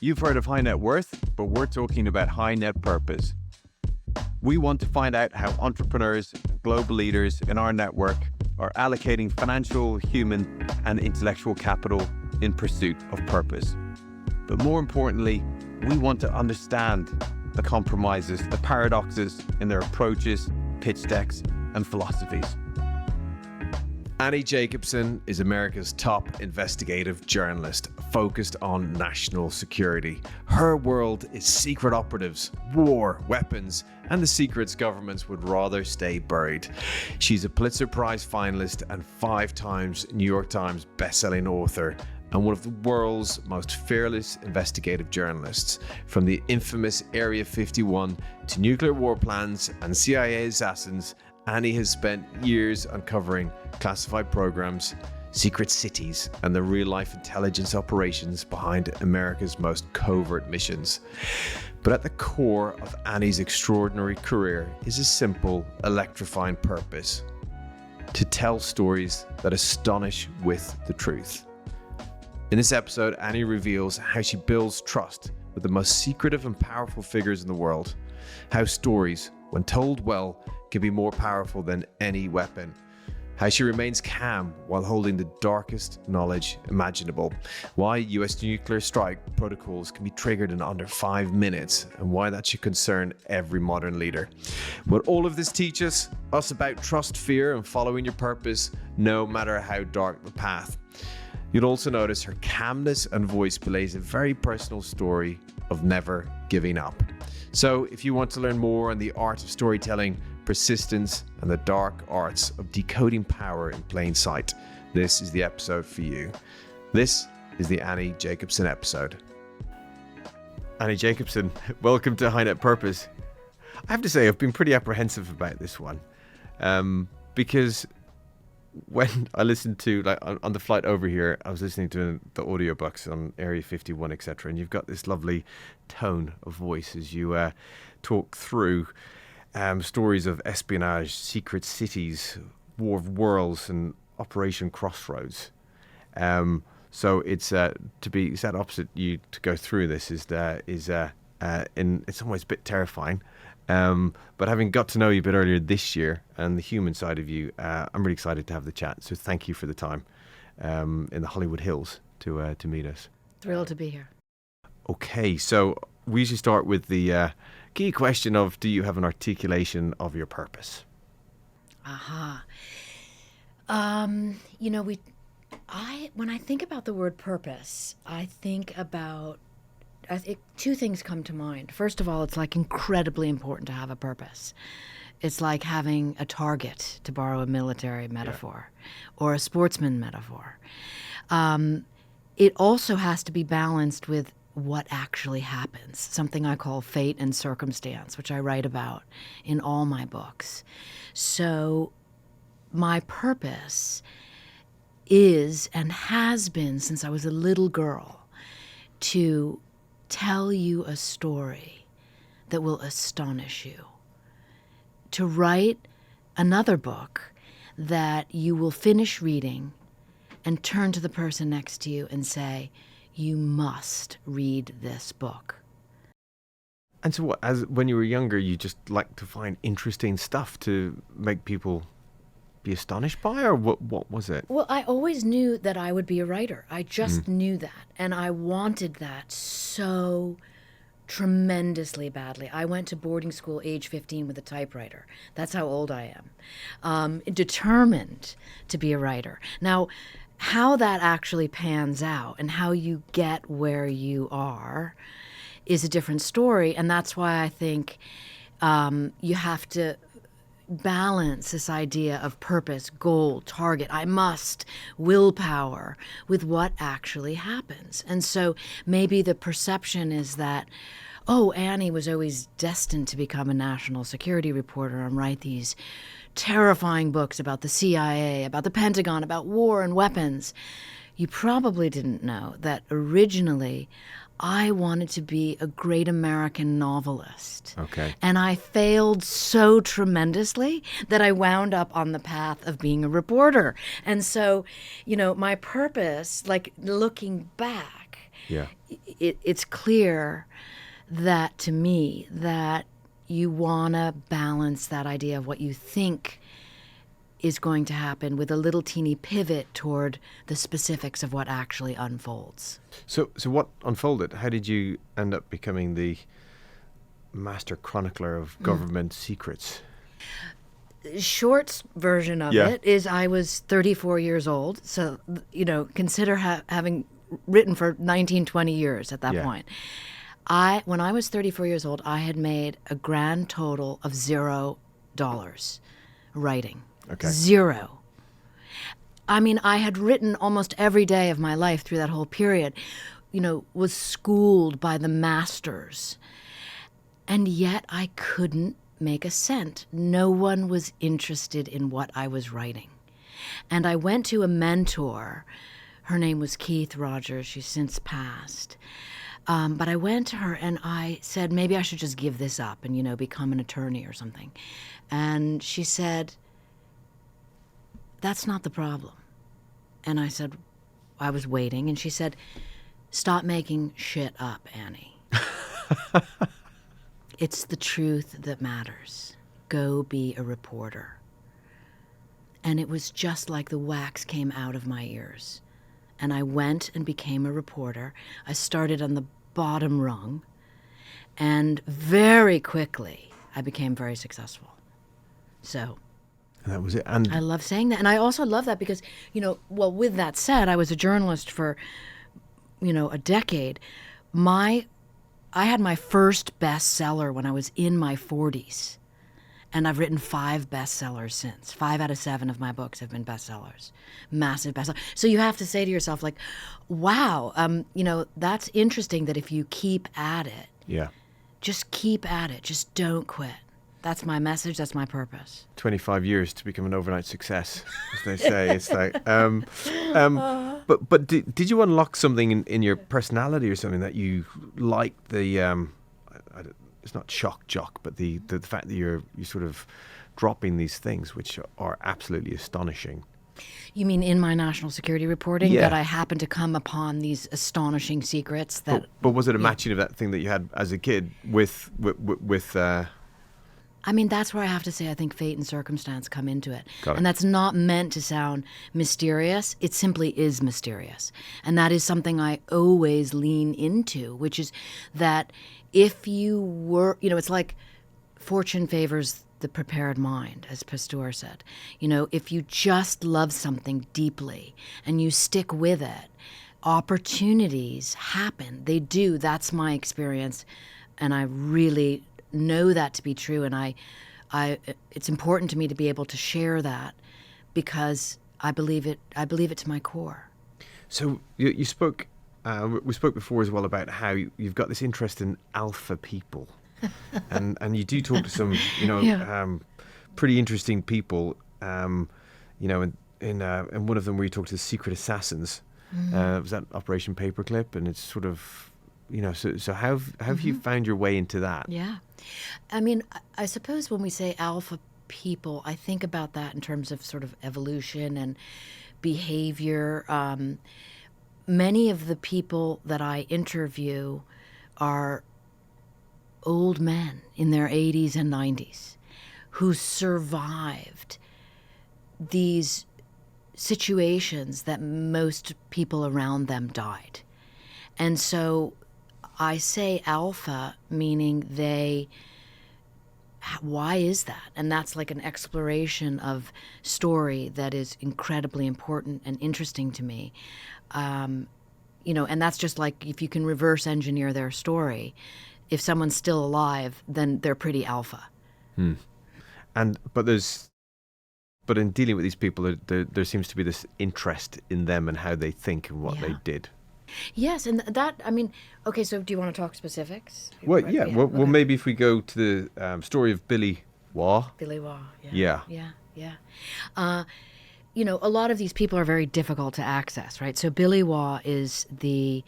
You've heard of high net worth, but we're talking about high net purpose. We want to find out how entrepreneurs, global leaders in our network are allocating financial, human, and intellectual capital in pursuit of purpose. But more importantly, we want to understand the compromises, the paradoxes in their approaches, pitch decks, and philosophies. Annie Jacobsen is America's top investigative journalist focused on national security. Her world is secret operatives, war, weapons, and the secrets governments would rather stay buried. She's a Pulitzer Prize finalist and 5 times New York Times bestselling author, and one of the world's most fearless investigative journalists. From the infamous Area 51 to nuclear war plans and CIA assassins, Annie has spent years uncovering classified programs, secret cities, and the real-life intelligence operations behind America's most covert missions. But at the core of Annie's extraordinary career is a simple, electrifying purpose: to tell stories that astonish with the truth. In this episode, Annie reveals how she builds trust with the most secretive and powerful figures in the world, how stories, when told well, can be more powerful than any weapon, how she remains calm while holding the darkest knowledge imaginable, why US nuclear strike protocols can be triggered in under 5 minutes, and why that should concern every modern leader. What all of this teaches us about trust, fear, and following your purpose, no matter how dark the path. You'll also notice her calmness and voice belays a very personal story of never giving up. So if you want to learn more on the art of storytelling, persistence, and the dark arts of decoding power in plain sight, this is the episode for you. This is the Annie Jacobsen episode. Annie Jacobsen, welcome to High Net Purpose. I have to say, I've been pretty apprehensive about this one, because when I listened to, like, on the flight over here, I was listening to the audiobooks on Area 51, etc., and you've got this lovely tone of voice as you talk through stories of espionage, secret cities, war of worlds, and Operation Crossroads. So it's to be sat opposite you to go through this is in some ways a bit terrifying. But having got to know you a bit earlier this year and the human side of you, I'm really excited to have the chat. So thank you for the time in the Hollywood Hills to meet us. Thrilled to be here. Okay, so we usually start with the key question of, do you have an articulation of your purpose? Aha. When I think about the word purpose, I think 2 things come to mind. First of all, it's like incredibly important to have a purpose. It's like having a target, to borrow a military metaphor, or a sportsman metaphor. It also has to be balanced with what actually happens, something I call fate and circumstance, which I write about in all my books. So my purpose is, and has been since I was a little girl, to tell you a story that will astonish you. To write another book that you will finish reading and turn to the person next to you and say, you must read this book. And so when you were younger, you just liked to find interesting stuff to make people be astonished by, or what was it? Well, I always knew that I would be a writer. I just knew that. And I wanted that so tremendously badly. I went to boarding school age 15 with a typewriter. That's how old I am. Determined to be a writer. Now, how that actually pans out and how you get where you are is a different story. And that's why I think you have to balance this idea of purpose, goal, target, I must, willpower, with what actually happens. And so maybe the perception is that, oh, Annie was always destined to become a national security reporter and write these terrifying books about the CIA, about the Pentagon, about war and weapons. You probably didn't know that originally I wanted to be a great American novelist. Okay. And I failed so tremendously that I wound up on the path of being a reporter. And so, my purpose, like looking back, Yeah. It's clear that, to me, that you want to balance that idea of what you think is going to happen with a little teeny pivot toward the specifics of what actually unfolds. So what unfolded? How did you end up becoming the master chronicler of government secrets? Short version of Yeah. it is I was 34 years old. So, consider having written for 19, 20 years at that Yeah. point. When I was 34 years old, I had made a grand total of $0 writing. Okay. Zero. I mean, I had written almost every day of my life through that whole period, was schooled by the masters. And yet I couldn't make a cent. No one was interested in what I was writing. And I went to a mentor. Her name was Keith Rogers. She's since passed. But I went to her and I said, maybe I should just give this up and, become an attorney or something. And she said, that's not the problem. And I said, I was waiting. And she said, stop making shit up, Annie. It's the truth that matters. Go be a reporter. And it was just like the wax came out of my ears. And I went and became a reporter. I started on the bottom rung. And very quickly, I became very successful. So And that was it. And I love saying that. And I also love that because, with that said, I was a journalist for, a decade. I had my first bestseller when I was in my 40s. And I've written 5 bestsellers since. 5 out of 7 of my books have been bestsellers. Massive bestsellers. So you have to say to yourself, like, wow, that's interesting that if you keep at it, yeah, just keep at it. Just don't quit. That's my message. That's my purpose. 25 years to become an overnight success, as they say. It's like, but did you unlock something in your personality or something that you liked? It's not shock jock, but the fact that you're sort of dropping these things, which are absolutely astonishing. You mean in my national security reporting Yeah. that I happened to come upon these astonishing secrets that... But was it a matching of that thing that you had as a kid with I mean, that's where I have to say I think fate and circumstance come into it. Got it. And that's not meant to sound mysterious. It simply is mysterious. And that is something I always lean into, which is that if you were, it's like fortune favors the prepared mind, as Pasteur said. If you just love something deeply and you stick with it, opportunities happen. They do. That's my experience. And I really know that to be true, and it's important to me to be able to share that because I believe it to my core. So you spoke, we spoke before as well about how you've got this interest in alpha people, and you do talk to some pretty interesting people, in one of them where you talk to the secret assassins. Was that Operation Paperclip? And it's sort of, so how have you found your way into that? Yeah. I mean, I suppose when we say alpha people, I think about that in terms of sort of evolution and behavior. Many of the people that I interview are old men in their 80s and 90s who survived these situations that most people around them died. And so I say alpha, meaning why is that? And that's like an exploration of story that is incredibly important and interesting to me. And that's just like if you can reverse engineer their story, if someone's still alive, then they're pretty alpha. But in dealing with these people, there seems to be this interest in them and how they think and what they did. Yes, and that, I mean, okay, so do you want to talk specifics? Well, yeah. Well, okay. maybe if we go to the story of Billy Waugh. Billy Waugh, Yeah. A lot of these people are very difficult to access, right? So Billy Waugh is he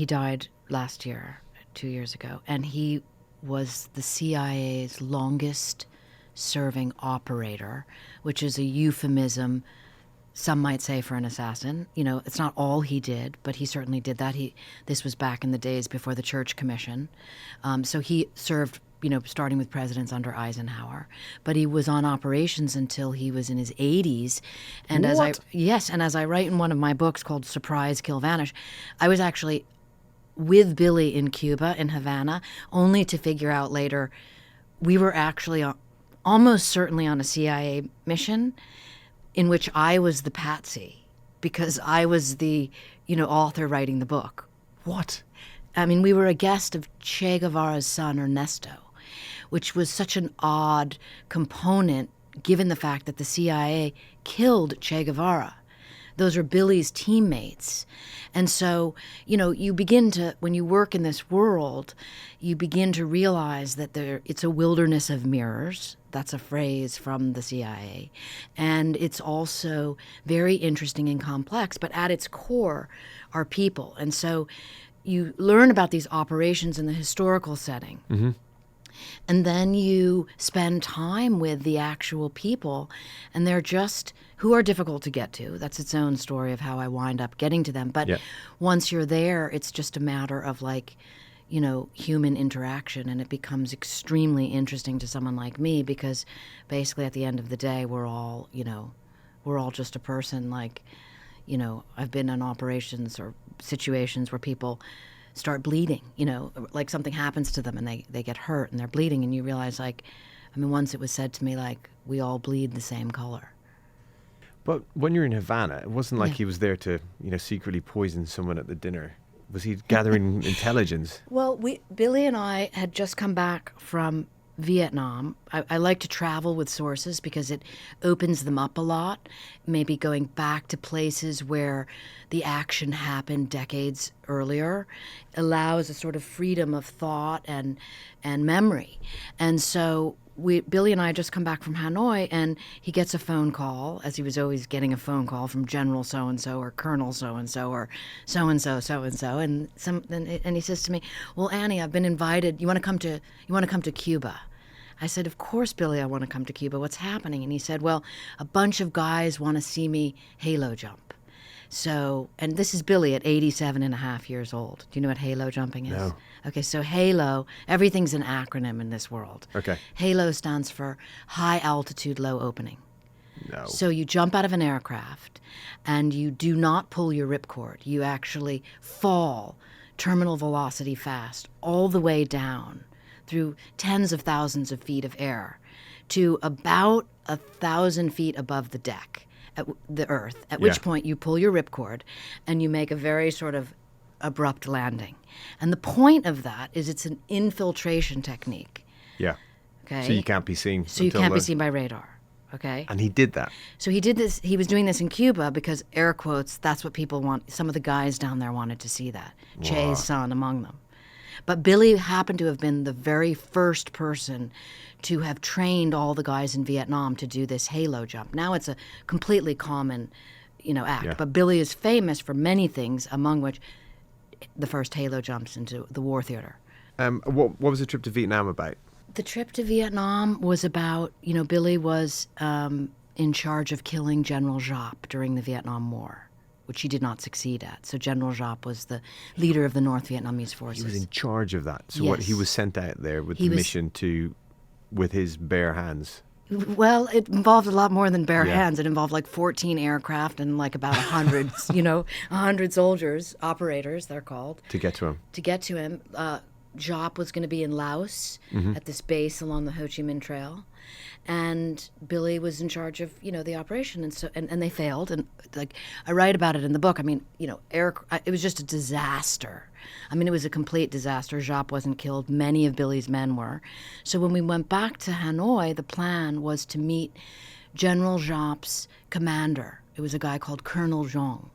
died last year, 2 years ago, and he was the CIA's longest serving operator, which is a euphemism some might say for an assassin. You know, it's not all he did, but he certainly did that. This was back in the days before the Church Commission. So he served, you know, starting with presidents under Eisenhower. But he was on operations until he was in his 80s. And as I write in one of my books called Surprise, Kill, Vanish, I was actually with Billy in Cuba, in Havana, only to figure out later we were actually almost certainly on a CIA mission in which I was the patsy because I was the, you know, author writing the book. What? I mean, we were a guest of Che Guevara's son, Ernesto, which was such an odd component given the fact that the CIA killed Che Guevara. Those are Billy's teammates. And so, you know, you begin to, when you work in this world, you begin to realize that it's a wilderness of mirrors. That's a phrase from the CIA. And it's also very interesting and complex, but at its core are people. And so you learn about these operations in the historical setting. Mm-hmm. And then you spend time with the actual people, and they're just, who are difficult to get to. That's its own story of how I wind up getting to them. But once you're there, it's just a matter of like, you know, human interaction, and it becomes extremely interesting to someone like me because basically at the end of the day, we're all just a person. Like, you know, I've been in operations or situations where people start bleeding, you know, like something happens to them and they get hurt and they're bleeding, and you realize, like, I mean, once it was said to me, like, we all bleed the same color. But when you're in Havana, it wasn't like he was there to, you know, secretly poison someone at the dinner. Was he gathering intelligence? Well, Billy and I had just come back from Vietnam. I like to travel with sources because it opens them up a lot, maybe going back to places where the action happened decades earlier, allows a sort of freedom of thought and memory. And so Billy and I had just come back from Hanoi, and he gets a phone call, as he was always getting a phone call from General so-and-so or Colonel so-and-so or so-and-so, so-and-so. And he says to me, well, Annie, I've been invited. You want to come to Cuba? I said, of course, Billy, I want to come to Cuba. What's happening? And he said, well, a bunch of guys want to see me halo jump. So, and this is Billy at 87 and a half years old. Do you know what halo jumping is? No. Okay, so halo, everything's an acronym in this world. Okay. Halo stands for high altitude, low opening. No. So you jump out of an aircraft and you do not pull your ripcord. You actually fall terminal velocity fast all the way down through tens of thousands of feet of air to about 1,000 feet above the deck. At the earth, at which point you pull your ripcord and you make a very sort of abrupt landing. And the point of that is it's an infiltration technique. Yeah. Okay. So you can't be seen. So you can't be seen by radar. Okay. And he did that. So he did this. He was doing this in Cuba because, air quotes, that's what people want. Some of the guys down there wanted to see that. Wow. Che's son among them. But Billy happened to have been the very first person to have trained all the guys in Vietnam to do this halo jump. Now it's a completely common, you know, act. Yeah. But Billy is famous for many things, among which the first halo jumps into the war theater. What was the trip to Vietnam about? The trip to Vietnam was about, you know, Billy was in charge of killing General Giap during the Vietnam War, which he did not succeed at. So General Giap was the leader of the North Vietnamese forces. He was in charge of that. So Yes. he was sent out there with the mission with his bare hands. Well, it involved a lot more than bare Yeah. hands. It involved like 14 aircraft and like about 100, 100 soldiers, operators, they're called. To get to him. To get to him. Giap was going to be in Laos at this base along the Ho Chi Minh Trail. And Billy was in charge of, you know, the operation. And so, and they failed. And like, I write about it in the book. I mean, you know, it was just a disaster. I mean, it was a complete disaster. Giap wasn't killed. Many of Billy's men were. So when we went back to Hanoi, the plan was to meet General Giap's commander. It was a guy called Colonel Zhong.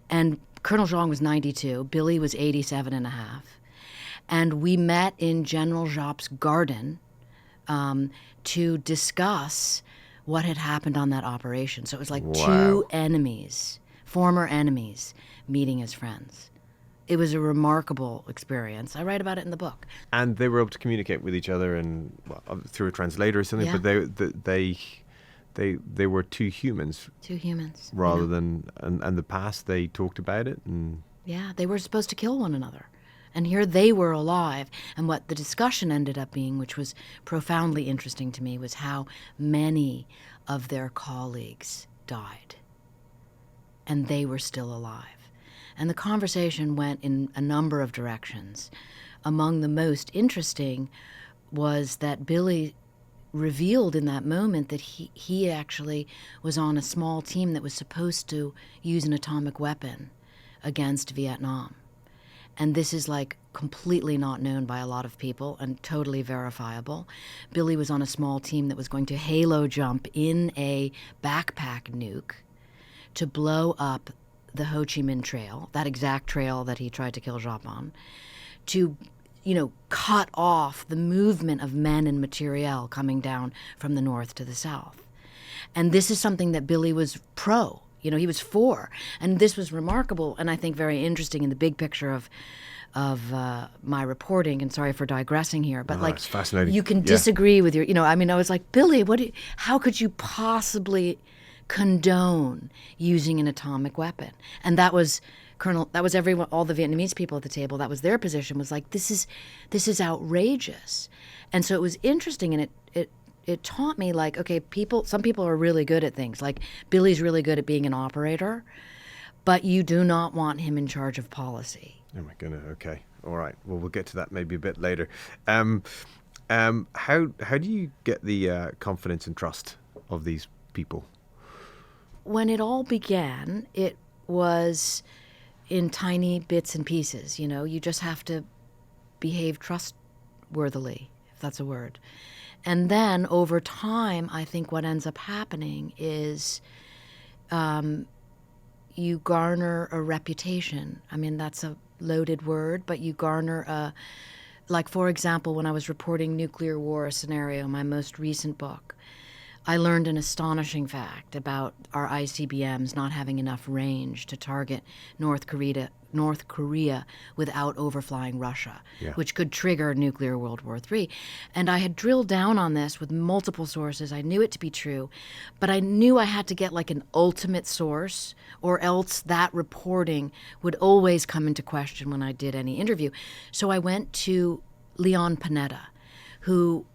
And Colonel Zhong was 92. Billy was 87 and a half. And we met in General Giap's garden to discuss what had happened on that operation. So it was like two enemies, former enemies, meeting as friends. It was a remarkable experience. I write about it in the book. And they were able to communicate with each other and through a translator or something. Yeah. But they were two humans. Two humans. Rather than, and the past, they talked about it. And yeah, they were supposed to kill one another. And here they were alive. And what the discussion ended up being, which was profoundly interesting to me, was how many of their colleagues died. And they were still alive. And the conversation went in a number of directions. Among the most interesting was that Billy revealed in that moment that he actually was on a small team that was supposed to use an atomic weapon against Vietnam. And this is like completely not known by a lot of people and totally verifiable. Billy was on a small team that was going to halo jump in a backpack nuke to blow up the Ho Chi Minh Trail, that exact trail that he tried to kill Jacobsen, to cut off the movement of men and materiel coming down from the north to the south. And this is something that Billy was pro. He was for. And this was remarkable and I think very interesting in the big picture of my reporting. And sorry for digressing here, but it's fascinating. You can disagree with your, I was like, Billy, how could you possibly condone using an atomic weapon? And that was everyone, all the Vietnamese people at the table. That was their position, was like, this is outrageous. And so it was interesting, and it taught me, like, okay, some people are really good at things. Like Billy's really good at being an operator, but you do not want him in charge of policy. Oh my goodness. Okay. All right. Well, we'll get to that maybe a bit later. How do you get the confidence and trust of these people? When it all began, it was in tiny bits and pieces. You just have to behave trustworthily, if that's a word. And then over time, I think what ends up happening is you garner a reputation. That's a loaded word, but you garner like, for example, when I was reporting nuclear war scenario, my most recent book, I learned an astonishing fact about our ICBMs not having enough range to target North Korea without overflying Russia, which could trigger nuclear World War III. And I had drilled down on this with multiple sources. I knew it to be true, but I knew I had to get like an ultimate source, or else that reporting would always come into question when I did any interview. So I went to Leon Panetta, who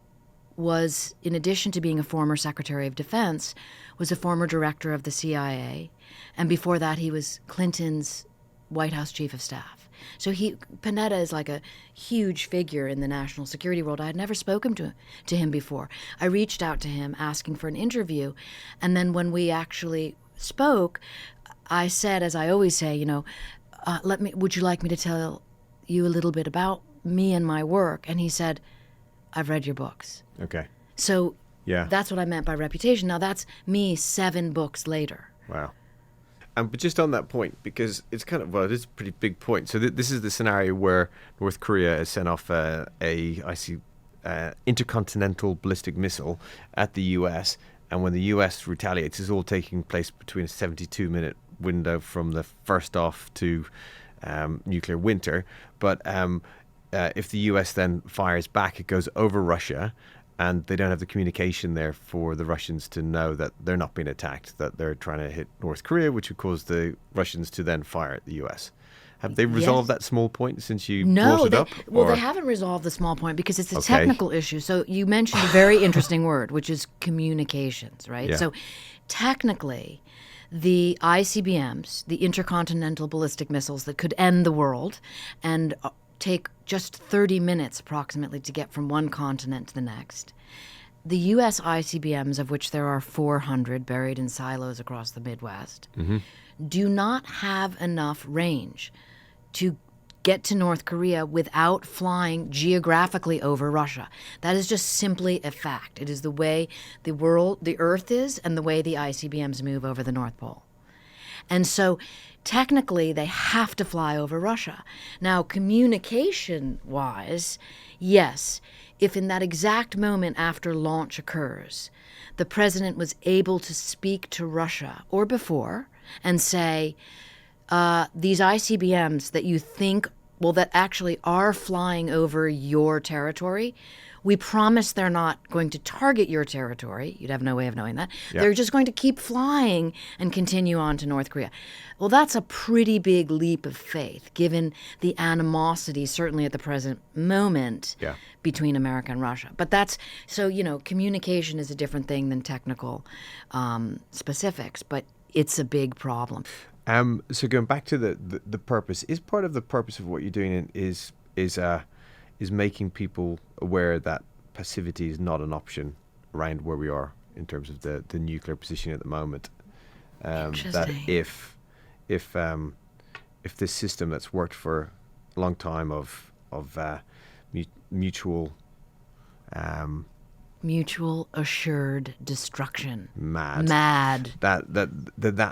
was, in addition to being a former Secretary of Defense, was a former director of the CIA. And before that, he was Clinton's White House Chief of Staff. So Panetta is like a huge figure in the national security world. I had never spoken to him before. I reached out to him asking for an interview. And then when we actually spoke, I said, as I always say, would you like me to tell you a little bit about me and my work? And he said, I've read your books. Okay. So that's what I meant by reputation. Now that's me 7 books later. Wow. But just on that point, because it's it is a pretty big point. So this is the scenario where North Korea has sent off intercontinental ballistic missile at the US. And when the US retaliates, it's all taking place between a 72-minute window from the first off to nuclear winter. But if the US then fires back, it goes over Russia, and they don't have the communication there for the Russians to know that they're not being attacked, that they're trying to hit North Korea, which would cause the Russians to then fire at the US. Have they resolved that small point since you brought it up? Well, they haven't resolved the small point because it's a technical issue. So you mentioned a very interesting word, which is communications, right? Yeah. So technically, the ICBMs, the intercontinental ballistic missiles that could end the world and take just 30 minutes approximately to get from one continent to the next. The U.S. ICBMs, of which there are 400 buried in silos across the Midwest, do not have enough range to get to North Korea without flying geographically over Russia. That is just simply a fact. It is the way the Earth is, and the way the ICBMs move over the North Pole. And so technically they have to fly over Russia. Now, communication-wise, yes, if in that exact moment after launch occurs, the president was able to speak to Russia or before and say, these ICBMs that you think, that actually are flying over your territory, we promise they're not going to target your territory. You'd have no way of knowing that. Yeah. They're just going to keep flying and continue on to North Korea. Well, that's a pretty big leap of faith, given the animosity, certainly at the present moment, Yeah. between America and Russia. But that's, so, communication is a different thing than technical specifics, but it's a big problem. So going back to the purpose, is part of the purpose of what you're doing is making people aware that passivity is not an option around where we are in terms of the nuclear position at the moment. That Interesting. if this system that's worked for a long time of mutual Mutual assured destruction. mad that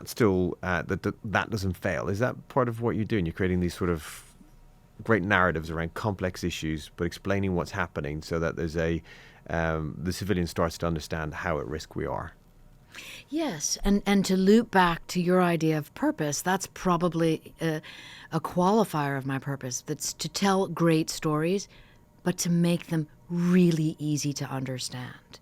still that doesn't fail. Is that part of what you're doing? You're creating these sort of great narratives around complex issues, but explaining what's happening so that there's the civilian starts to understand how at risk we are. Yes, and to loop back to your idea of purpose, that's probably a qualifier of my purpose. That's to tell great stories, but to make them really easy to understand.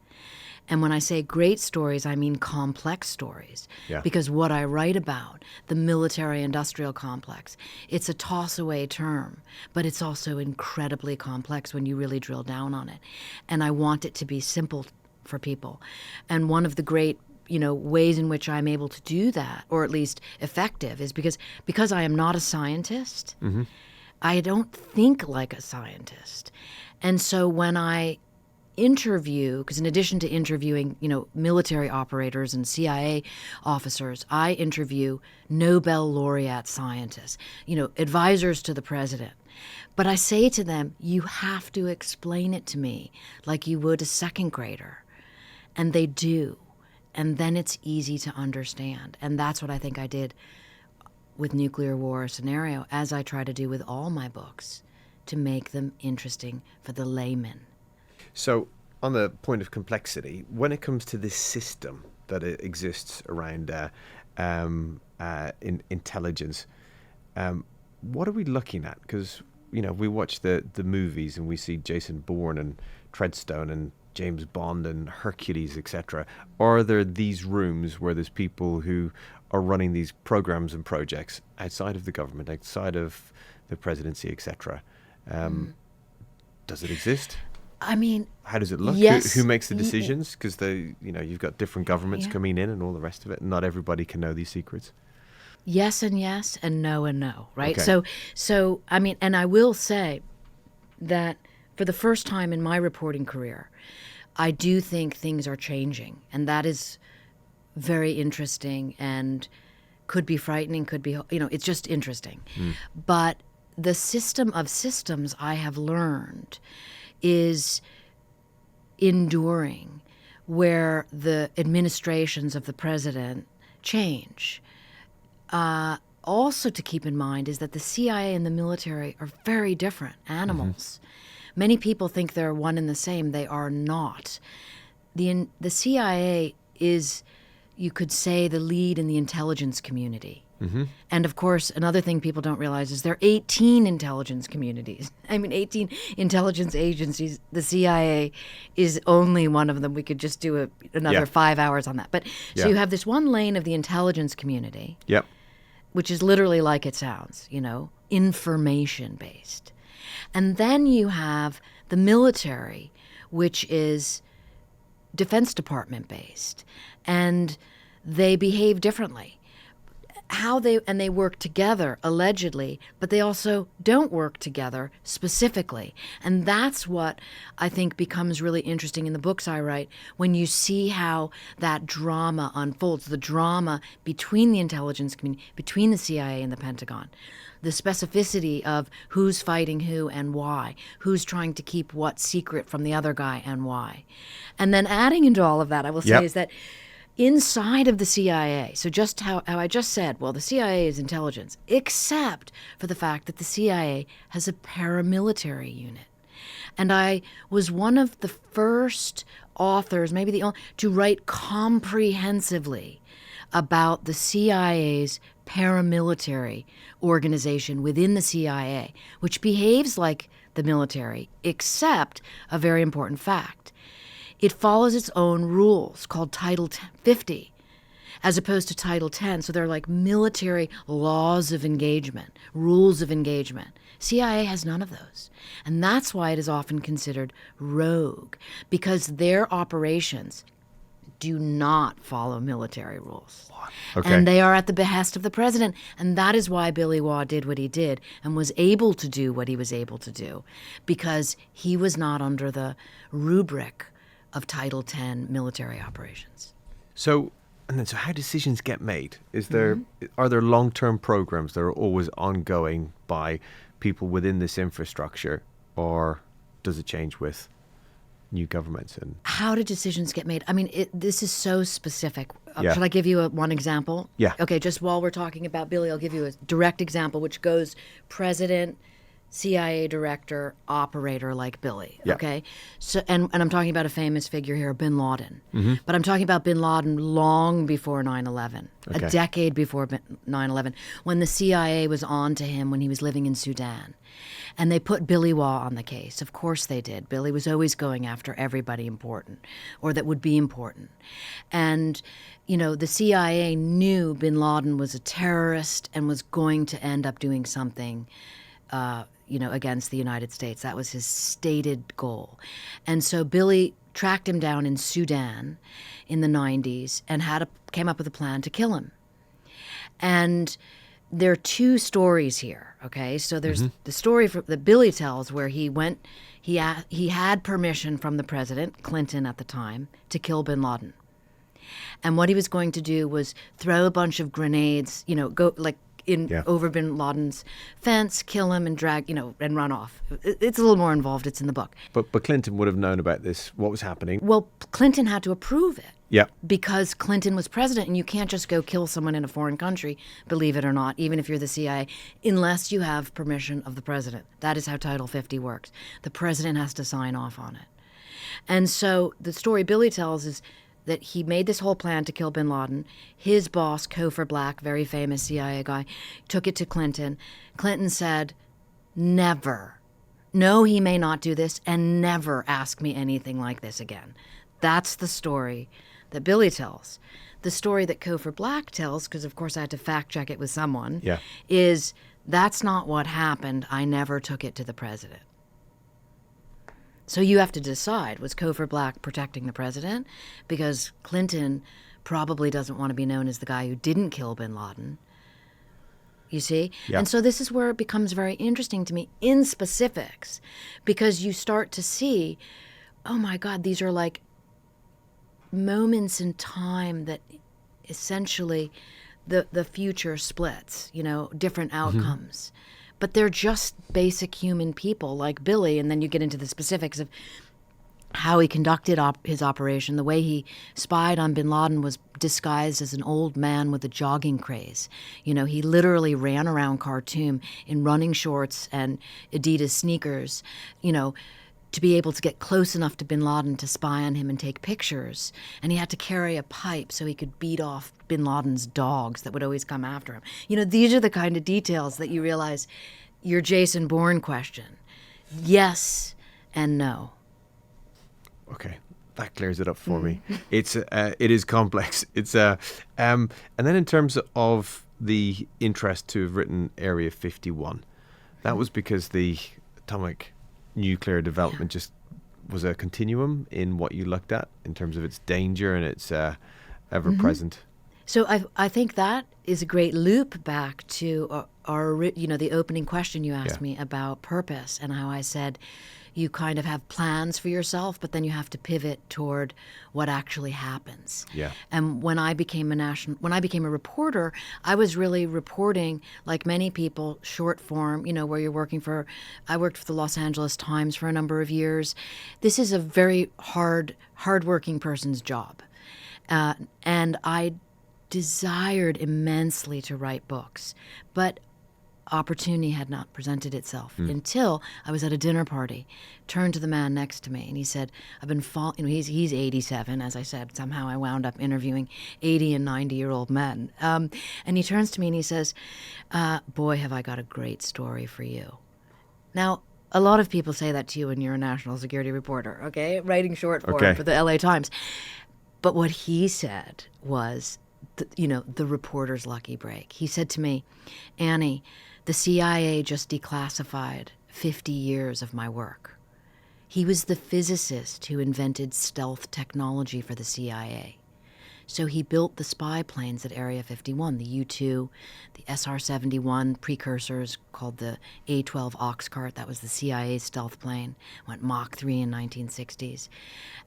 And when I say great stories, I mean complex stories. Yeah. Because what I write about, the military-industrial complex, it's a toss-away term, but it's also incredibly complex when you really drill down on it. And I want it to be simple for people. And one of the great ways in which I'm able to do that, or at least effective, is because I am not a scientist. Mm-hmm. I don't think like a scientist. And so when I interview, because in addition to interviewing, military operators and CIA officers, I interview Nobel laureate scientists, advisors to the president. But I say to them, you have to explain it to me like you would a second grader. And they do. And then it's easy to understand. And that's what I think I did with Nuclear War Scenario, as I try to do with all my books, to make them interesting for the layman. So on the point of complexity, when it comes to this system that exists around intelligence, what are we looking at? Because we watch the movies and we see Jason Bourne and Treadstone and James Bond and Hercules, etc. Are there these rooms where there's people who are running these programs and projects outside of the government, outside of the presidency, etc.? Does it exist? I mean, how does it look? yes. Who makes the decisions? Because you've got different governments Yeah. coming in and all the rest of it. Not everybody can know these secrets. yes, and no, right? Okay. So I mean, and I will say that for the first time in my reporting career, I do think things are changing, and that is very interesting and could be frightening, could be, it's just interesting. But the system of systems, I have learned, is enduring, where the administrations of the president change. Also to keep in mind is that the CIA and the military are very different animals. Many people think they're one and the same. They are not. The CIA is, you could say, the lead in the intelligence community. And of course, another thing people don't realize is there are 18 intelligence communities. 18 intelligence agencies. The CIA is only one of them. We could just do another Yeah. 5 hours on that. But so Yeah. you have this one lane of the intelligence community, Yep. which is literally like it sounds, information based. And then you have the military, which is Defense Department based, and they behave differently. They work together, allegedly, but they also don't work together specifically. And that's what I think becomes really interesting in the books I write, when you see how that drama unfolds, the drama between the intelligence community, between the CIA and the Pentagon, the specificity of who's fighting who and why, who's trying to keep what secret from the other guy and why. And then adding into all of that, I will say, Yep. is that inside of the CIA, so just how I just said, well, the CIA is intelligence, except for the fact that the CIA has a paramilitary unit. And I was one of the first authors, maybe the only, to write comprehensively about the CIA's paramilitary organization within the CIA, which behaves like the military, except a very important fact. It follows its own rules called Title 50, as opposed to Title 10. So they're like military laws of engagement, rules of engagement. CIA has none of those. And that's why it is often considered rogue, because their operations do not follow military rules. Okay. And they are at the behest of the president. And that is why Billy Waugh did what he did and was able to do what he was able to do, because he was not under the rubric of Title 10 military operations. So how decisions get made? Are there long-term programs that are always ongoing by people within this infrastructure, or does it change with new governments? And how do decisions get made? I mean, this is so specific. Yeah. Should I give you one example? Yeah. Okay, just while we're talking about Billy, I'll give you a direct example, which goes president, CIA director, operator like Billy. Yeah. Okay, so and I'm talking about a famous figure here, Bin Laden. Mm-hmm. But I'm talking about Bin Laden long before 9/11, Okay. a decade before 9/11, when the CIA was on to him when he was living in Sudan. And they put Billy Waugh on the case. Of course they did. Billy was always going after everybody important or that would be important. And, you know, the CIA knew Bin Laden was a terrorist and was going to end up doing something, against the United States. That was his stated goal. And so Billy tracked him down in Sudan in the 90s and came up with a plan to kill him. And there are two stories here, okay? So there's the story that Billy tells where he went, he had permission from the president, Clinton at the time, to kill bin Laden. And what he was going to do was throw a bunch of grenades, go like over bin Laden's fence, kill him and drag, and run off. It's a little more involved. It's in the book. But Clinton would have known about this, what was happening. Well, Clinton had to approve it. Yeah. Because Clinton was president, and you can't just go kill someone in a foreign country, believe it or not, even if you're the CIA, unless you have permission of the president. That is how Title 50 works. The president has to sign off on it. And so the story Billy tells is that he made this whole plan to kill bin Laden. His boss, Covert Black, very famous CIA guy, took it to Clinton. Clinton said, never. No, he may not do this, and never ask me anything like this again. That's the story that Billy tells. The story that Covert Black tells, because of course I had to fact check it with someone, is that's not what happened. I never took it to the president. So you have to decide, was Covert Black protecting the president? Because Clinton probably doesn't want to be known as the guy who didn't kill bin Laden. You see? Yeah. And so this is where it becomes very interesting to me in specifics, because you start to see, oh my God, these are like moments in time that essentially the future splits, different outcomes. But they're just basic human people like Billy, and then you get into the specifics of how he conducted his operation. The way he spied on bin Laden was disguised as an old man with a jogging craze. He literally ran around Khartoum in running shorts and Adidas sneakers, to be able to get close enough to bin Laden to spy on him and take pictures. And he had to carry a pipe so he could beat off bin Laden's dogs that would always come after him. These are the kind of details that you realize your Jason Bourne question. Yes and no. Okay, that clears it up for me. It is complex. And then in terms of the interest to have written Area 51, that was because the atomic nuclear development just was a continuum in what you looked at in terms of its danger and its ever-present. So I think that is a great loop back to the opening question you asked me about purpose, and how I said you kind of have plans for yourself, but then you have to pivot toward what actually happens. Yeah. And when I became a reporter, I was really reporting, like many people, short form, where you're I worked for the Los Angeles Times for a number of years. This is a very hard-working person's job. And I desired immensely to write books, but opportunity had not presented itself until I was at a dinner party, turned to the man next to me, and he said, I've been he's 87, as I said. Somehow I wound up interviewing 80 and 90-year-old men. And he turns to me and he says, boy, have I got a great story for you. Now, a lot of people say that to you when you're a national security reporter, okay? Writing short form Okay. for the LA Times. But what he said was, the reporter's lucky break. He said to me, Annie, the CIA just declassified 50 years of my work. He was the physicist who invented stealth technology for the CIA. So he built the spy planes at Area 51, the U-2, the SR-71 precursors called the A-12 Oxcart. That was the CIA stealth plane. Went Mach 3 in 1960s.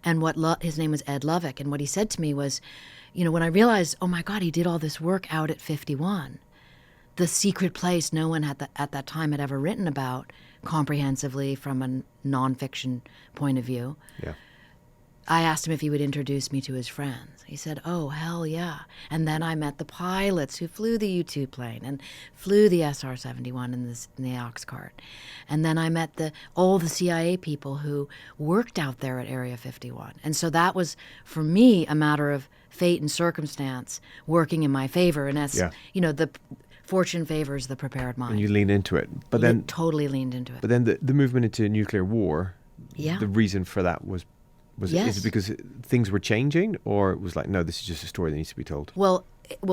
And his name was Ed Lovick. And what he said to me was, when I realized, oh my God, he did all this work out at 51, the secret place no one at that time had ever written about comprehensively from a nonfiction point of view. Yeah. I asked him if he would introduce me to his friends. He said, oh, hell yeah. And then I met the pilots who flew the U-2 plane and flew the SR-71 in the Oxcart. And then I met all the CIA people who worked out there at Area 51. And so that was, for me, a matter of fate and circumstance working in my favor. And as, the fortune favors the prepared mind. And you lean into it. But then totally leaned into it. But then the movement into nuclear war, the reason for that was yes. Is it because things were changing, or it was like, no, this is just a story that needs to be told? Well,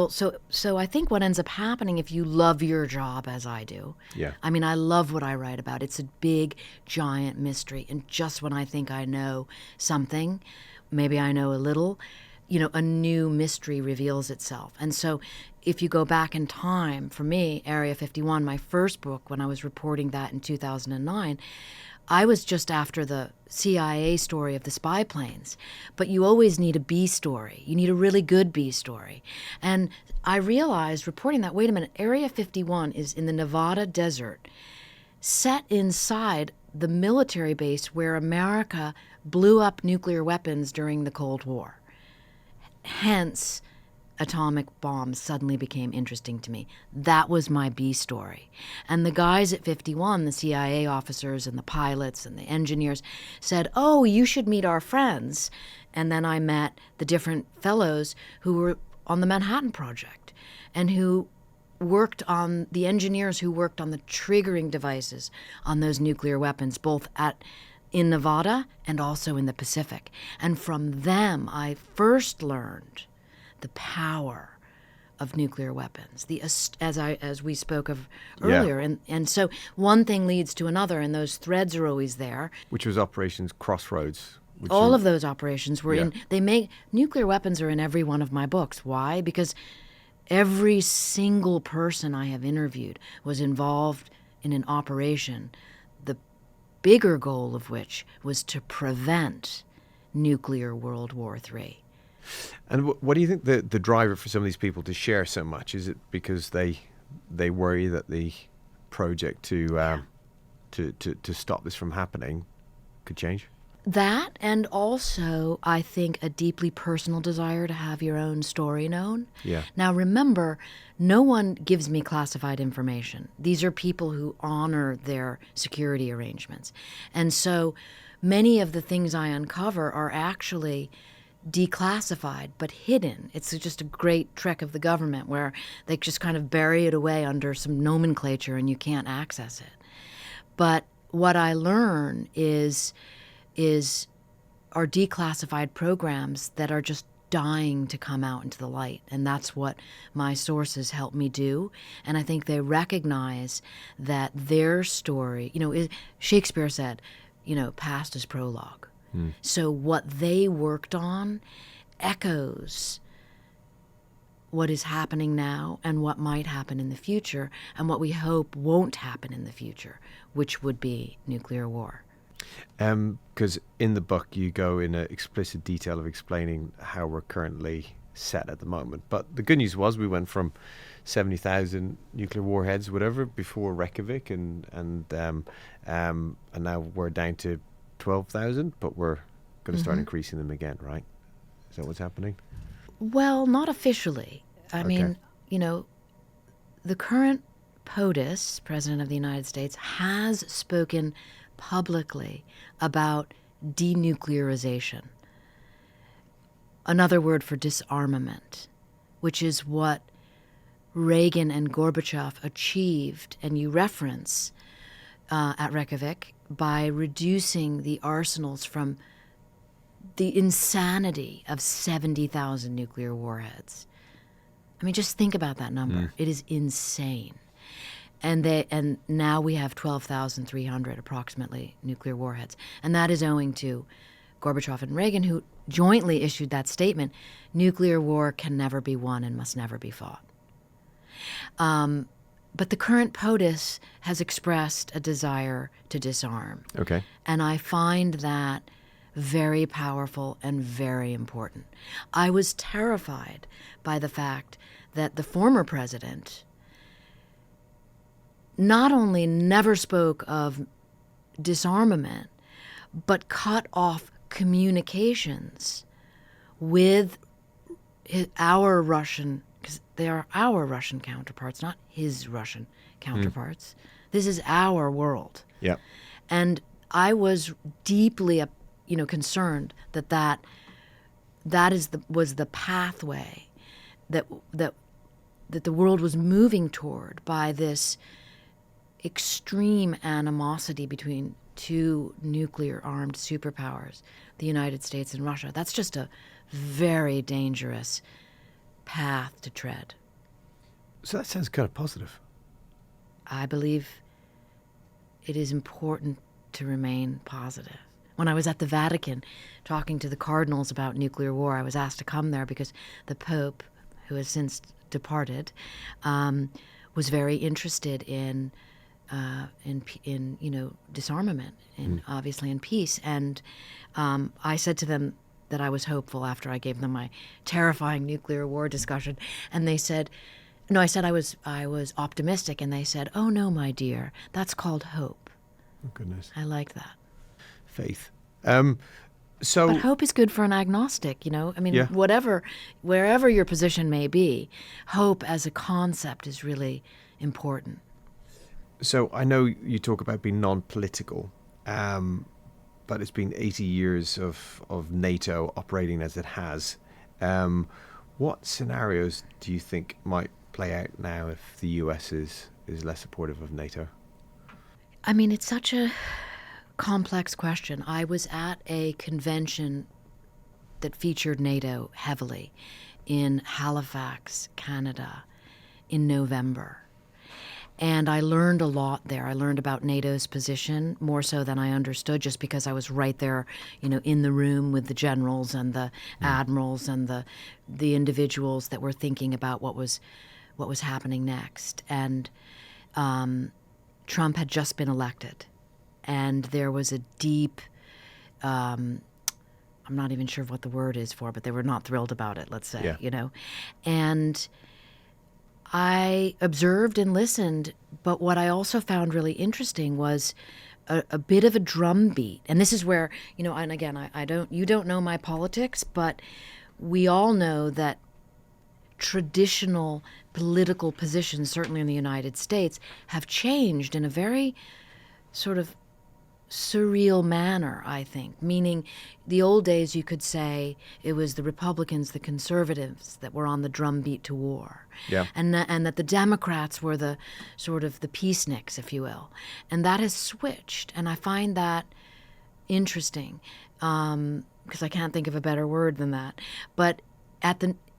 so I think what ends up happening if you love your job as I do. Yeah. I mean, I love what I write about. It's a big, giant mystery. And just when I think I know something, maybe I know a little, a new mystery reveals itself. And so if you go back in time, for me, Area 51, my first book, when I was reporting that in 2009, I was just after the CIA story of the spy planes. But you always need a B story. You need a really good B story. And I realized, reporting that, wait a minute, Area 51 is in the Nevada desert, set inside the military base where America blew up nuclear weapons during the Cold War. Hence, atomic bombs suddenly became interesting to me. That was my B story. And the guys at 51, the CIA officers and the pilots and the engineers, said, oh, you should meet our friends. And then I met the different fellows who were on the Manhattan Project and who worked on, the engineers who worked on the triggering devices on those nuclear weapons, both in Nevada and also in the Pacific. And from them, I first learned the power of nuclear weapons, as we spoke of earlier. And so one thing leads to another, and those threads are always there. Which was Operations Crossroads. All of those operations were nuclear weapons are in every one of my books. Why? Because every single person I have interviewed was involved in an operation, the bigger goal of which was to prevent nuclear World War III. And what do you think the driver for some of these people to share so much? Is it because they worry that the project to stop this from happening could change? That, and also, I think, a deeply personal desire to have your own story known. Yeah. Now, remember, no one gives me classified information. These are people who honor their security arrangements. And so many of the things I uncover are actually declassified but hidden. It's just a great trick of the government where they just kind of bury it away under some nomenclature and you can't access it. But what I learn are declassified programs that are just dying to come out into the light. And that's what my sources help me do. And I think they recognize that their story, Shakespeare said, past is prologue. So what they worked on echoes what is happening now and what might happen in the future and what we hope won't happen in the future, which would be nuclear war. Because in the book you go in explicit detail of explaining how we're currently set at the moment. But the good news was we went from 70,000 nuclear warheads, whatever, before Reykjavik, and now we're down to 12,000, but we're going to start increasing them again, right? Is that what's happening? Well, not officially. I mean, the current POTUS, President of the United States, has spoken publicly about denuclearization, another word for disarmament, which is what Reagan and Gorbachev achieved, and you reference at Reykjavik, by reducing the arsenals from the insanity of 70,000 nuclear warheads. I mean, just think about that number. It is insane. And now we have 12,300 approximately nuclear warheads. And that is owing to Gorbachev and Reagan, who jointly issued that statement: nuclear war can never be won and must never be fought. But the current POTUS has expressed a desire to disarm. Okay. And I find that very powerful and very important. I was terrified by the fact that the former president not only never spoke of disarmament, but cut off communications with our Russian, because they are our Russian counterparts, not his Russian counterparts. This is our world. Yeah. And I was deeply, concerned that was the pathway that the world was moving toward by this extreme animosity between two nuclear-armed superpowers, the United States and Russia. That's just a very dangerous path to tread. So that sounds kind of positive. I believe it is important to remain positive. When I was at the Vatican talking to the cardinals about nuclear war, I was asked to come there because the Pope, who has since departed, was very interested in disarmament, and obviously in peace. And I said to them that I was hopeful after I gave them my terrifying nuclear war discussion, and they said, no, I said I was optimistic, and they said, "Oh no, my dear, that's called hope." Oh goodness. I like that. Faith. But So hope is good for an agnostic, I mean, Yeah. wherever your position may be, hope as a concept is really important. So I know you talk about being non-political, but it's been 80 years of NATO operating as it has. What scenarios do you think might play out now if the US is less supportive of NATO? I mean, it's such a complex question. I was at a convention that featured NATO heavily in Halifax, Canada, in November. And I learned a lot there. I learned about NATO's position more so than I understood, just because I was right there, in the room with the generals and the admirals and the individuals that were thinking about what was happening next. And Trump had just been elected, and there was a deep, I'm not even sure what the word is for, but they were not thrilled about it, let's say, And I observed and listened, but what I also found really interesting was a bit of a drumbeat. And this is where, and again, you don't know my politics, but we all know that traditional political positions, certainly in the United States, have changed in a very sort of surreal manner, I think. Meaning, the old days you could say it was the Republicans, the conservatives that were on the drumbeat to war. Yeah. And that the Democrats were the sort of the peaceniks, if you will. And that has switched. And I find that interesting, because I can't think of a better word than that. But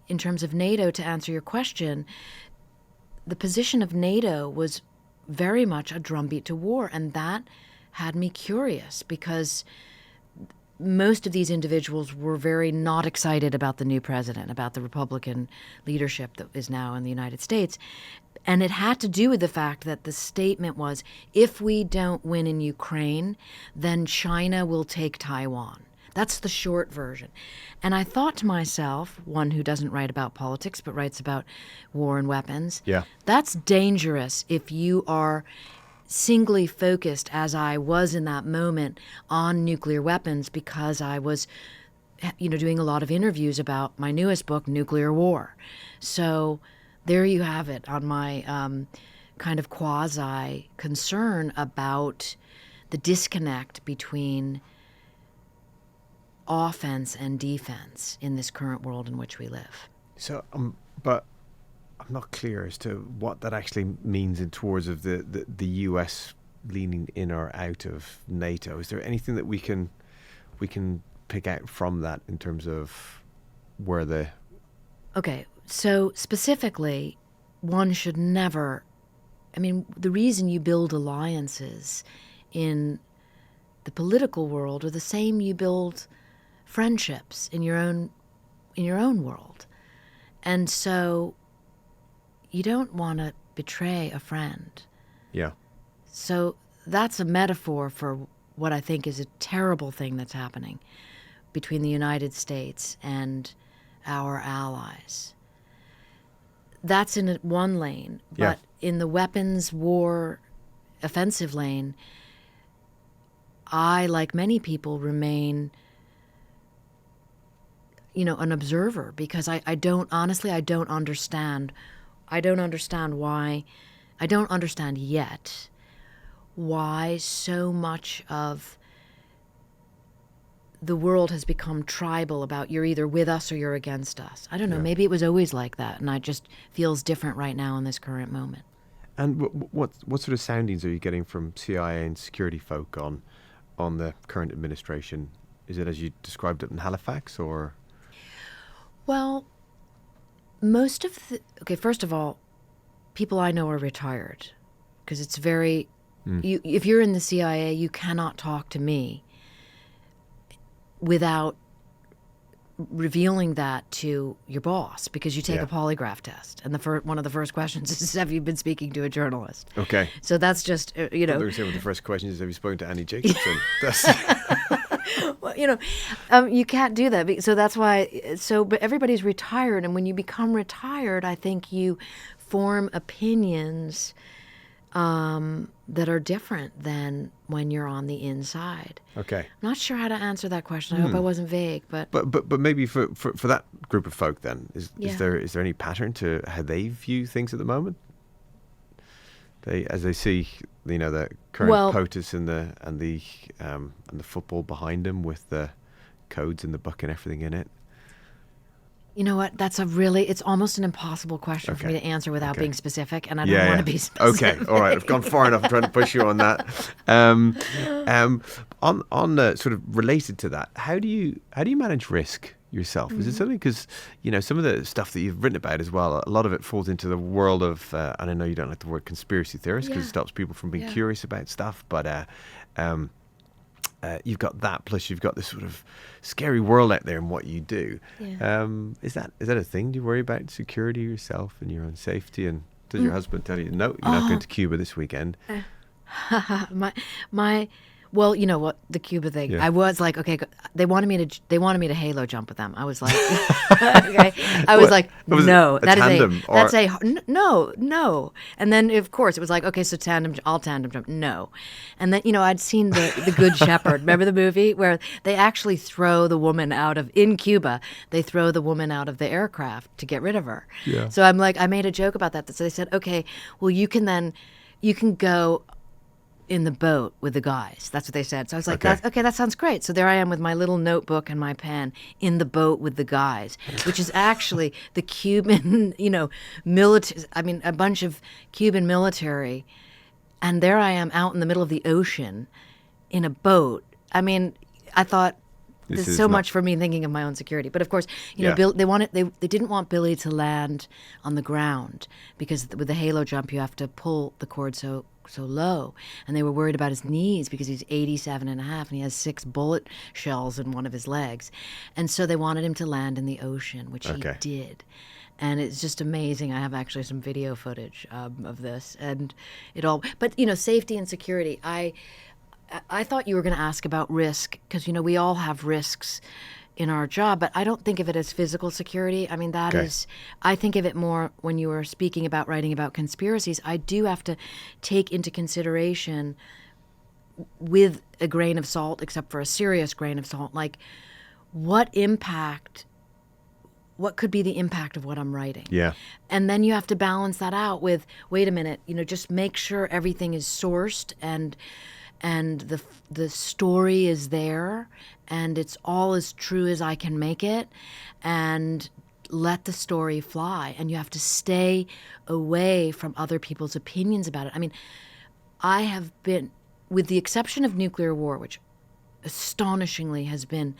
in terms of NATO, to answer your question, the position of NATO was very much a drumbeat to war, and that had me curious, because most of these individuals were very not excited about the new president, about the Republican leadership that is now in the United States. And it had to do with the fact that the statement was, if we don't win in Ukraine, then China will take Taiwan. That's the short version. And I thought to myself, one who doesn't write about politics but writes about war and weapons, that's dangerous if you are singly focused, as I was in that moment, on nuclear weapons, because I was doing a lot of interviews about my newest book, Nuclear War. So there you have it on my kind of quasi concern about the disconnect between offense and defense in this current world in which we live. So, but I'm not clear as to what that actually means in towards of the US leaning in or out of NATO? Is there anything that we can pick out from that in terms of where the... Okay, so specifically, one should never... I mean, the reason you build alliances in the political world are the same you build friendships in your own world. And so you don't want to betray a friend. Yeah. So that's a metaphor for what I think is a terrible thing that's happening between the United States and our allies. That's in one lane, but in the weapons war offensive lane, I, like many people, remain, an observer, because I don't understand yet why so much of the world has become tribal about you're either with us or you're against us. I don't know, maybe it was always like that, and it just feels different right now in this current moment. And what sort of soundings are you getting from CIA and security folk on the current administration? Is it as you described it in Halifax, or? Well, first of all, people I know are retired, because it's very, if you're in the CIA, you cannot talk to me without revealing that to your boss, because you take a polygraph test, and one of the first questions is, have you been speaking to a journalist? Okay. So that's just, They were saying one of the first questions is, have you spoken to Annie Jacobsen? Well, you can't do that. So that's why, but everybody's retired, and when you become retired, I think you form opinions that are different than when you're on the inside. Okay. I'm not sure how to answer that question. I hope I wasn't vague, but maybe for that group of folk, then is there any pattern to how they view things at the moment? As they see, the current POTUS and the football behind them with the codes in the book and everything in it. You know what? It's almost an impossible question for me to answer without being specific, and I don't want to be Okay, specific. all right. I've gone far enough. I'm trying to push you on that. On sort of related to that, how do you manage risk yourself? Is it something, because some of the stuff that you've written about as well, a lot of it falls into the world of, and I know you don't like the word conspiracy theorist because it stops people from being curious about stuff, but you've got that, plus you've got this sort of scary world out there in what you do. Yeah. Is that a thing? Do you worry about security yourself and your own safety? And does your husband tell you, no, you're not going to Cuba this weekend? Well, you know what, the Cuba thing. Yeah. I was like, okay, they wanted me to halo jump with them. I was like, okay. I was like, no, no. And then of course it was like, okay, so I'll tandem jump. No. And then, I'd seen the Good Shepherd. Remember the movie where they actually throw the woman in Cuba, they throw the woman out of the aircraft to get rid of her. Yeah. So I'm like, I made a joke about that. So they said, okay, well, you can go in the boat with the guys. That's what they said. So I was like, that sounds great. So there I am with my little notebook and my pen in the boat with the guys, which is actually the Cuban, military, a bunch of Cuban military. And there I am out in the middle of the ocean in a boat. I thought, there's so much for me thinking of my own security. But of course, Bill, they didn't want Billy to land on the ground, because with the halo jump, you have to pull the cord so low, and they were worried about his knees because he's 87 and a half and he has 6 bullet shells in one of his legs, and so they wanted him to land in the ocean, which he did. And it's just amazing. I have actually some video footage of this, and it all. But safety and security. I thought you were going to ask about risk, because we all have risks in our job, but I don't think of it as physical security. I think of it more when you were speaking about writing about conspiracies. I do have to take into consideration, with a grain of salt, except for a serious grain of salt, like what could be the impact of what I'm writing? Yeah. And then you have to balance that out with, wait a minute, just make sure everything is sourced and the story is there, and it's all as true as I can make it, and let the story fly. And you have to stay away from other people's opinions about it. I have been, with the exception of nuclear war, which astonishingly has been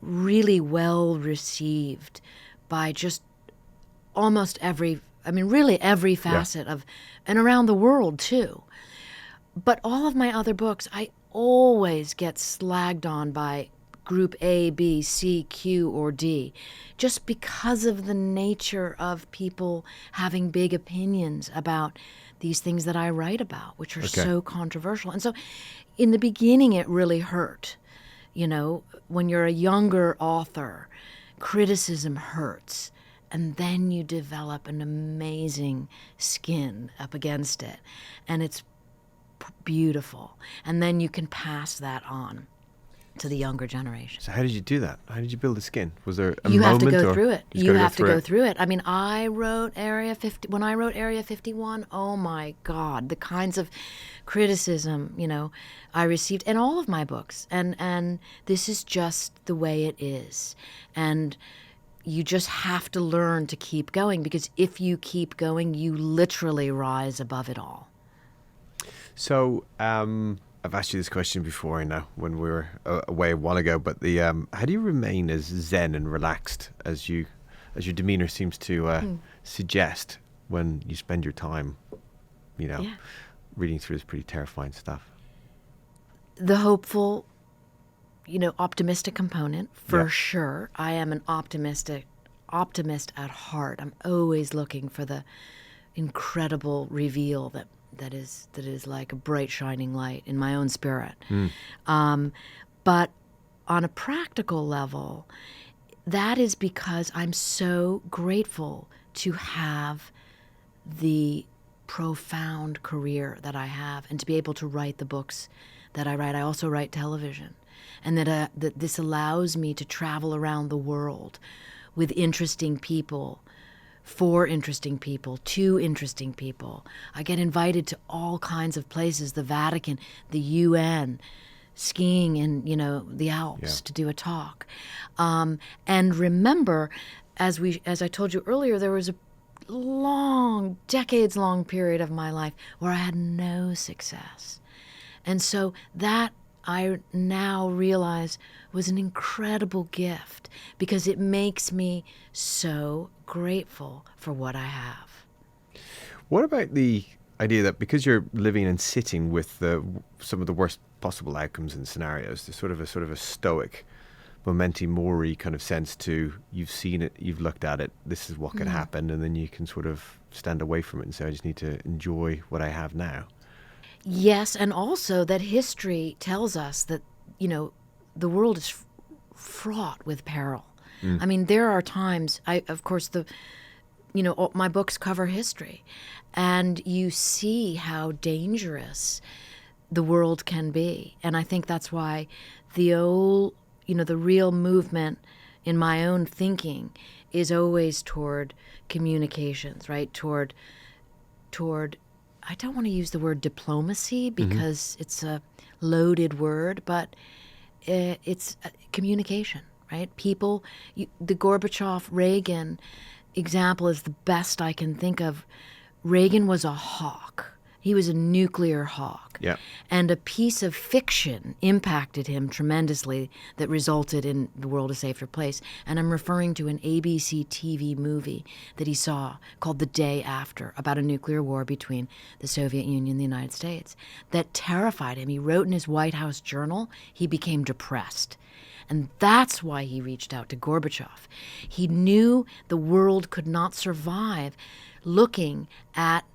really well received by just almost really every facet of, and around the world too. But all of my other books, I always get slagged on by group A, B, C, Q, or D, just because of the nature of people having big opinions about these things that I write about, which are so controversial. And so in the beginning, it really hurt. You know, when you're a younger author, criticism hurts. And then you develop an amazing skin up against it. And it's beautiful. And then you can pass that on to the younger generation. So how did you do that? How did you build the skin? Was there a You have moment? to go through it. You have to go it? through it. I mean, I wrote Area 50. When I wrote Area 51, oh my God, the kinds of criticism, you know, I received in all of my books. And this is just the way it is. And you just have to learn to keep going, because if you keep going, you literally rise above it all. So I've asked you this question before, I know, when we were away a while ago, but the how do you remain as zen and relaxed as your demeanor seems to suggest when you spend your time, you know, reading through this pretty terrifying stuff? The hopeful, you know, optimistic component, for sure. I am an optimist at heart. I'm always looking for the incredible reveal that is like a bright shining light in my own spirit. But on a practical level, that is because I'm so grateful to have the profound career that I have and to be able to write the books that I write. I also write television. And that this allows me to travel around the world with interesting people, for interesting people, to interesting people. I get invited to all kinds of places, the Vatican, the UN, skiing in, you know, the Alps to do a talk. And remember, as I told you earlier, there was a decades-long period of my life where I had no success. And so that I now realize was an incredible gift, because it makes me so grateful for what I have. What about the idea that because you're living and sitting with some of the worst possible outcomes and scenarios, there's sort of a stoic, memento mori kind of sense to, you've seen it, you've looked at it, this is what can happen, and then you can sort of stand away from it and say, I just need to enjoy what I have now. Yes, and also that history tells us that, you know, the world is fraught with peril. I mean, there are times, of course, my books cover history, and you see how dangerous the world can be. And I think that's why the real movement in my own thinking is always toward communications, right? Toward I don't want to use the word diplomacy because it's a loaded word, but it's communication, right? People, the Gorbachev-Reagan example is the best I can think of. Reagan was a hawk. He was a nuclear hawk. Yeah. And a piece of fiction impacted him tremendously that resulted in The World a Safer Place. And I'm referring to an ABC TV movie that he saw called The Day After, about a nuclear war between the Soviet Union and the United States, that terrified him. He wrote in his White House journal, he became depressed. And that's why he reached out to Gorbachev. He knew the world could not survive looking at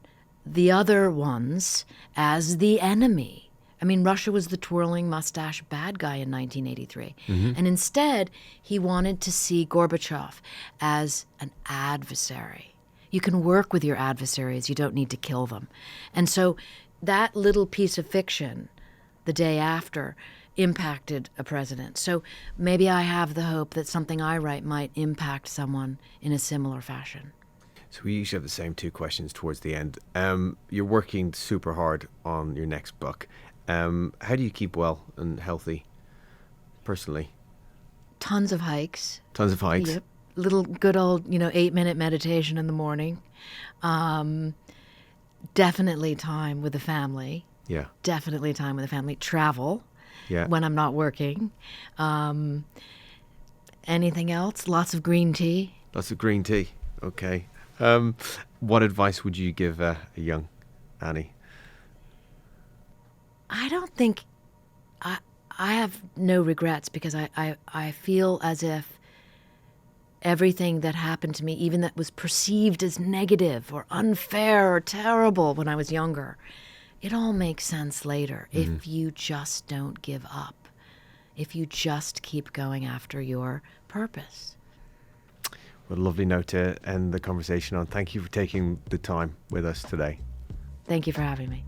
the other ones as the enemy. I mean, Russia was the twirling mustache bad guy in 1983. And instead, he wanted to see Gorbachev as an adversary. You can work with your adversaries. You don't need to kill them. And so that little piece of fiction, The Day After, impacted a president. So maybe I have the hope that something I write might impact someone in a similar fashion. So we usually have the same two questions towards the end. You're working super hard on your next book. How do you keep well and healthy personally? Tons of hikes. Tons of hikes? Yep. Little good old, 8-minute meditation in the morning. Definitely time with the family. Yeah. Definitely time with the family. Travel Yeah. when I'm not working. Anything else? Lots of green tea. Lots of green tea. Okay. What advice would you give a young Annie? I don't think I have no regrets, because I feel as if everything that happened to me, even that was perceived as negative or unfair or terrible when I was younger, it all makes sense later if you just don't give up, if you just keep going after your purpose. What a lovely note to end the conversation on. Thank you for taking the time with us today. Thank you for having me.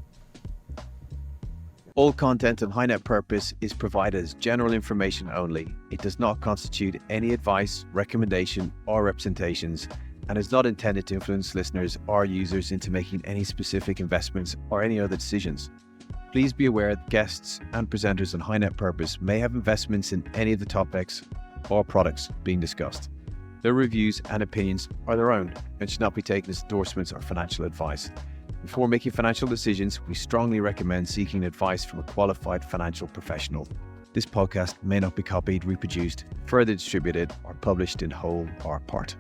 All content on High Net Purpose is provided as general information only. It does not constitute any advice, recommendation, or representations, and is not intended to influence listeners or users into making any specific investments or any other decisions. Please be aware that guests and presenters on High Net Purpose may have investments in any of the topics or products being discussed. Their reviews and opinions are their own and should not be taken as endorsements or financial advice. Before making financial decisions, we strongly recommend seeking advice from a qualified financial professional. This podcast may not be copied, reproduced, further distributed, or published in whole or part.